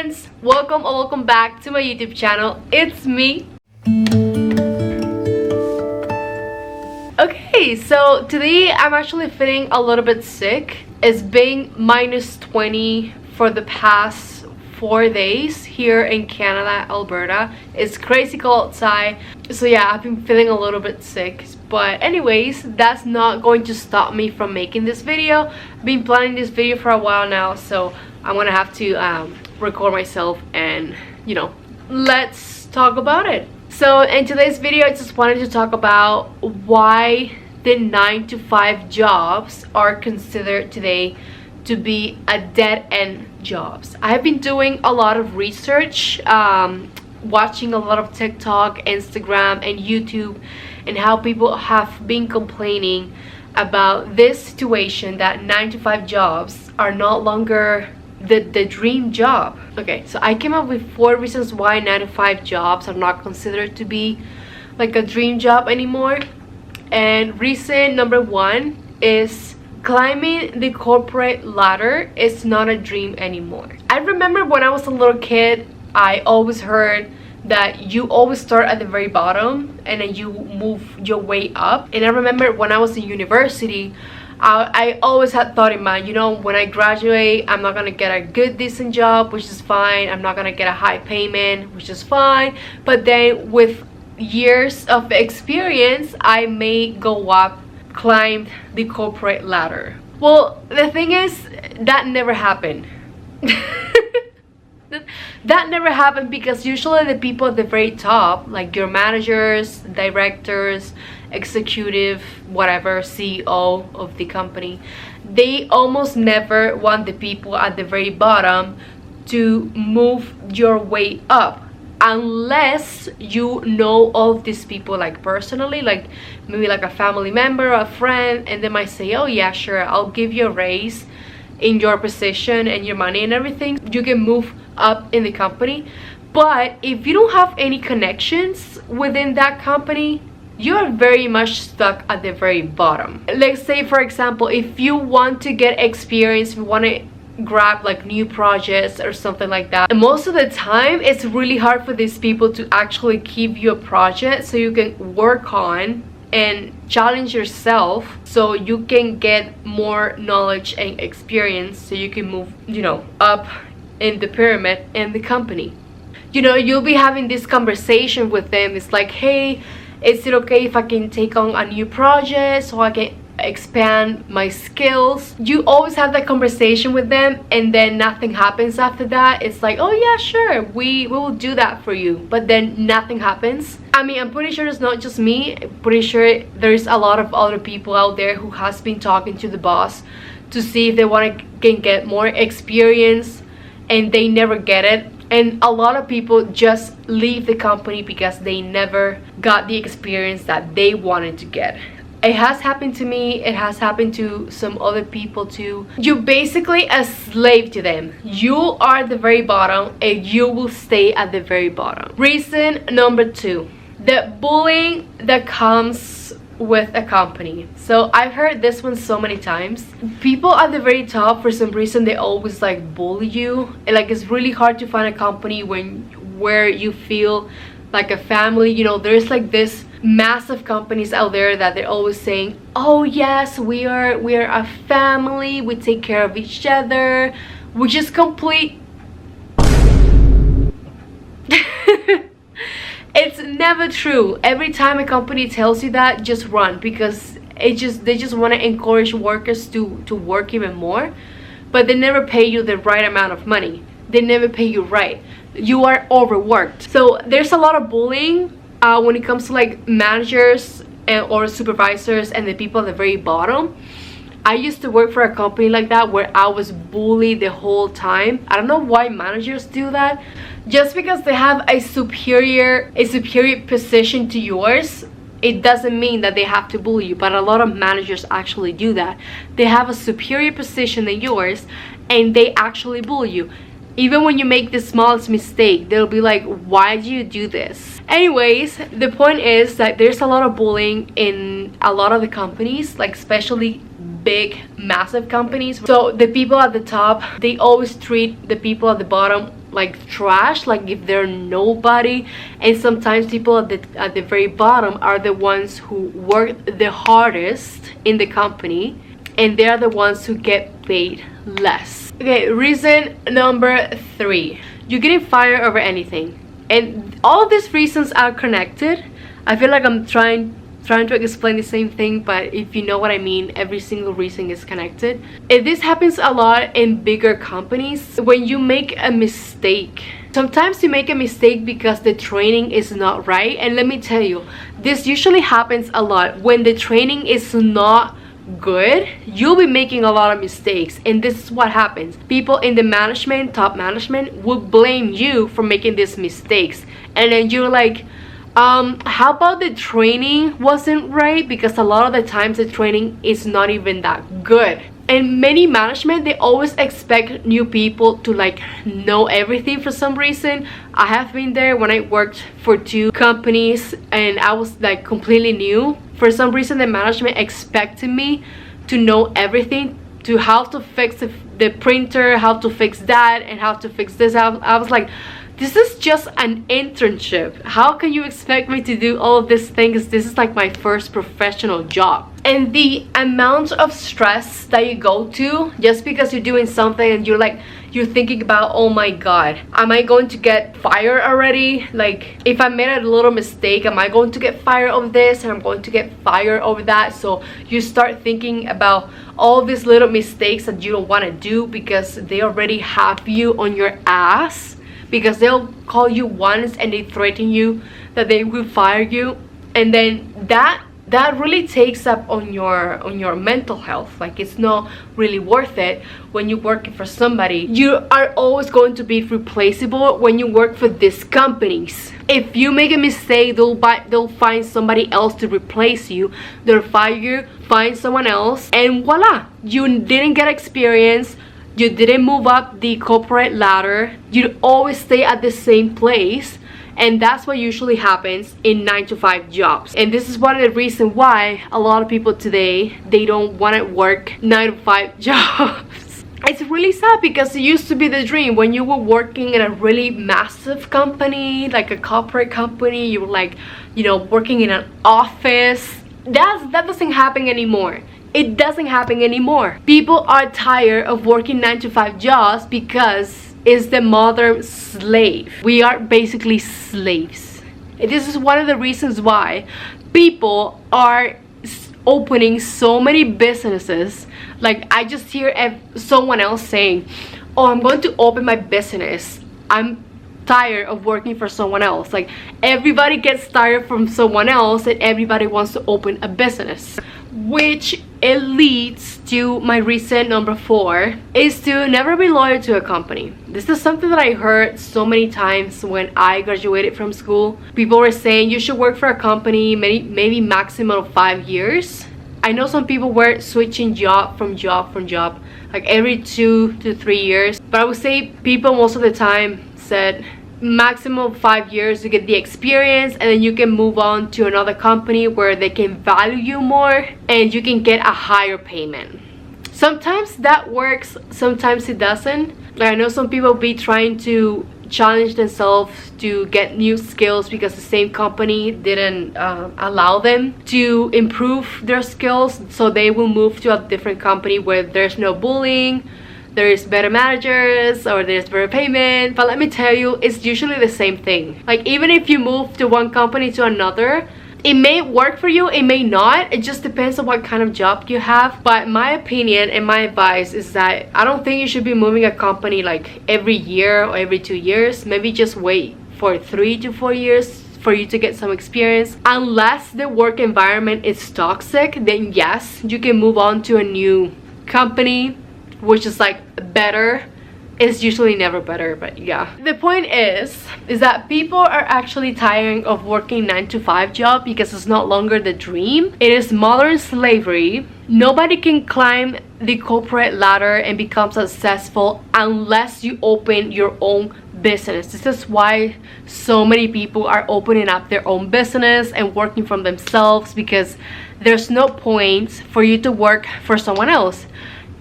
friends, welcome or welcome back to my YouTube channel. It's me. Okay, so today I'm actually feeling a little bit sick. It's been -20 for the past 4 days here in Canada, Alberta. It's crazy cold outside, so yeah, I've been feeling a little bit sick. But anyways, that's not going to stop me from making this video. I've been planning this video for a while now, so I'm gonna have to record myself and, you know, let's talk about it. So in today's video, I just wanted to talk about why the 9-to-5 jobs are considered today to be a dead-end jobs. I have been doing a lot of research, watching a lot of TikTok, Instagram, and YouTube, and how people have been complaining about this situation that 9-to-5 jobs are no longer the dream job. Okay, so I came up with 4 reasons why 9-to-5 jobs are not considered to be like a dream job anymore. And reason number 1 is climbing the corporate ladder is not a dream anymore. I remember when I was a little kid, I always heard that you always start at the very bottom and then you move your way up. And I remember when I was in university, I always had thought in mind, you know, when I graduate, I'm not gonna get a good decent job, which is fine. I'm not gonna get a high payment, which is fine. But then with years of experience, I may go up, climb the corporate ladder. Well, the thing is, that never happened. That never happened because usually the people at the very top, like your managers, directors, executive, whatever, CEO of the company, they almost never want the people at the very bottom to move your way up unless you know all of these people like personally, like maybe like a family member or a friend, and they might say, oh yeah, sure, I'll give you a raise in your position and your money and everything. You can move up in the company. But if you don't have any connections within that company, you're very much stuck at the very bottom. Let's say, for example, if you want to get experience, if you want to grab like new projects or something like that, and most of the time it's really hard for these people to actually give you a project so you can work on and challenge yourself, so you can get more knowledge and experience, so you can move, you know, up in the pyramid in the company. You know, you'll be having this conversation with them. It's like, hey, is it okay if I can take on a new project so I can expand my skills? You always have that conversation with them, and then nothing happens after that. It's like, oh yeah, sure, we will do that for you, but then nothing happens. I mean, I'm pretty sure it's not just me. I'm pretty sure there's a lot of other people out there who has been talking to the boss to see if they can get more experience, and they never get it. And a lot of people just leave the company because they never got the experience that they wanted to get. It has happened to me. It has happened to some other people too. You're basically a slave to them. You are at the very bottom and you will stay at the very bottom. Reason number 2, the bullying that comes with a company. So I've heard this one so many times. People at the very top, for some reason, they always like bully you. And like, it's really hard to find a company where you feel like a family. You know, there's like this massive companies out there that they're always saying, oh yes, we are a family, we take care of each other, which is complete. It's never true. Every time a company tells you that, just run, because they just want to encourage workers to work even more, but they never pay you the right amount of money. They never pay you right. You are overworked. So there's a lot of bullying when it comes to like managers or supervisors and the people at the very bottom. I used to work for a company like that where I was bullied the whole time. I don't know why managers do that. Just because they have a superior position to yours, it doesn't mean that they have to bully you. But a lot of managers actually do that. They have a superior position than yours and they actually bully you. Even when you make the smallest mistake, they'll be like, why do you do this? Anyways, the point is that there's a lot of bullying in a lot of the companies, like especially big massive companies. So the people at the top, they always treat the people at the bottom like trash, like if they're nobody. And sometimes people at the very bottom are the ones who work the hardest in the company, and they're the ones who get paid less. Okay, reason number 3, you're getting fired over anything. And all of these reasons are connected. I feel like I'm trying to explain the same thing, but if you know what I mean, every single reason is connected. And this happens a lot in bigger companies. When you make a mistake, sometimes you make a mistake because the training is not right. And let me tell you, this usually happens a lot. When the training is not good, you'll be making a lot of mistakes. And this is what happens. People in the management, top management, will blame you for making these mistakes. And then you're like, how about the training wasn't right? Because a lot of the times the training is not even that good. And many management, they always expect new people to like know everything for some reason. I have been there when I worked for 2 companies and I was like completely new. For some reason the management expected me to know everything, to how to fix the printer, how to fix that, and how to fix this. I was like, this is just an internship. How can you expect me to do all of these things? This is like my first professional job. And the amount of stress that you go to just because you're doing something and you're thinking about, oh my god, am I going to get fired already? Like, if I made a little mistake, am I going to get fired over this, and I'm going to get fired over that? So you start thinking about all these little mistakes that you don't want to do because they already have you on your ass. Because they'll call you once and they threaten you that they will fire you, and then that really takes up on your mental health. Like, it's not really worth it when you're working for somebody. You are always going to be replaceable when you work for these companies. If you make a mistake, they'll find somebody else to replace you. They'll fire you, find someone else, and voila, you didn't get experience. You didn't move up the corporate ladder. You always stay at the same place. And that's what usually happens in 9-to-5 jobs. And this is one of the reasons why a lot of people today, they don't want to work 9-to-5 jobs. It's really sad because it used to be the dream. When you were working in a really massive company, like a corporate company, you were like, you know, working in an office. That doesn't happen anymore. It doesn't happen anymore. People are tired of working 9-to-5 jobs because it's the modern slave. We are basically slaves. And this is one of the reasons why people are opening so many businesses. Like, I just hear someone else saying, oh, I'm going to open my business. I'm tired of working for someone else. Like, everybody gets tired from someone else and everybody wants to open a business. Which it leads to my reason number 4, is to never be loyal to a company. This is something that I heard so many times when I graduated from school. People were saying you should work for a company maybe maximum of 5 years. I know some people were switching job from job like every 2 to 3 years, but I would say people most of the time said maximum 5 years to get the experience, and then you can move on to another company where they can value you more and you can get a higher payment. Sometimes that works, sometimes it doesn't. Like, I know some people be trying to challenge themselves to get new skills because the same company didn't allow them to improve their skills, so they will move to a different company where there's no bullying, there's better managers, or there's better payment. But let me tell you, it's usually the same thing. Like, even if you move to one company to another, it may work for you, it may not. It just depends on what kind of job you have. But my opinion and my advice is that I don't think you should be moving a company like every year or every 2 years. Maybe just wait for 3 to 4 years for you to get some experience. Unless the work environment is toxic, then yes, you can move on to a new company which is like better. It's usually never better, but yeah. The point is that people are actually tiring of working 9-to-5 job because it's no longer the dream. It is modern slavery. Nobody can climb the corporate ladder and become successful unless you open your own business. This is why so many people are opening up their own business and working from themselves, because there's no point for you to work for someone else.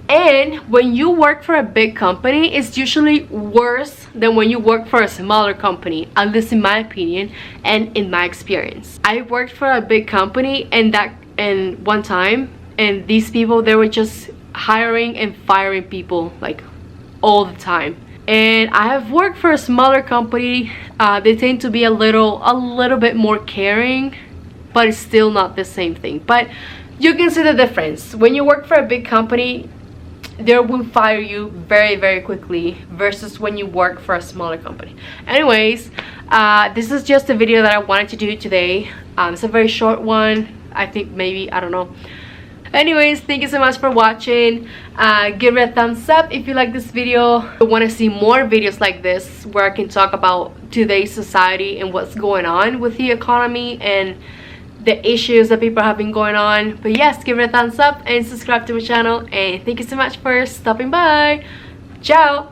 And when you work for a big company, it's usually worse than when you work for a smaller company, at least in my opinion and in my experience. I worked for a big company, and one time, and these people, they were just hiring and firing people like all the time. And I have worked for a smaller company. They tend to be a little bit more caring, but it's still not the same thing. But you can see the difference. When you work for a big company, they will fire you very, very quickly, versus when you work for a smaller company. Anyways, this is just a video that I wanted to do today. It's a very short one. I think maybe, I don't know. Anyways, thank you so much for watching. Give it a thumbs up if you like this video. I want to see more videos like this where I can talk about today's society and what's going on with the economy and the issues that people have been going on. But yes, give it a thumbs up and subscribe to my channel, and thank you so much for stopping by. Ciao.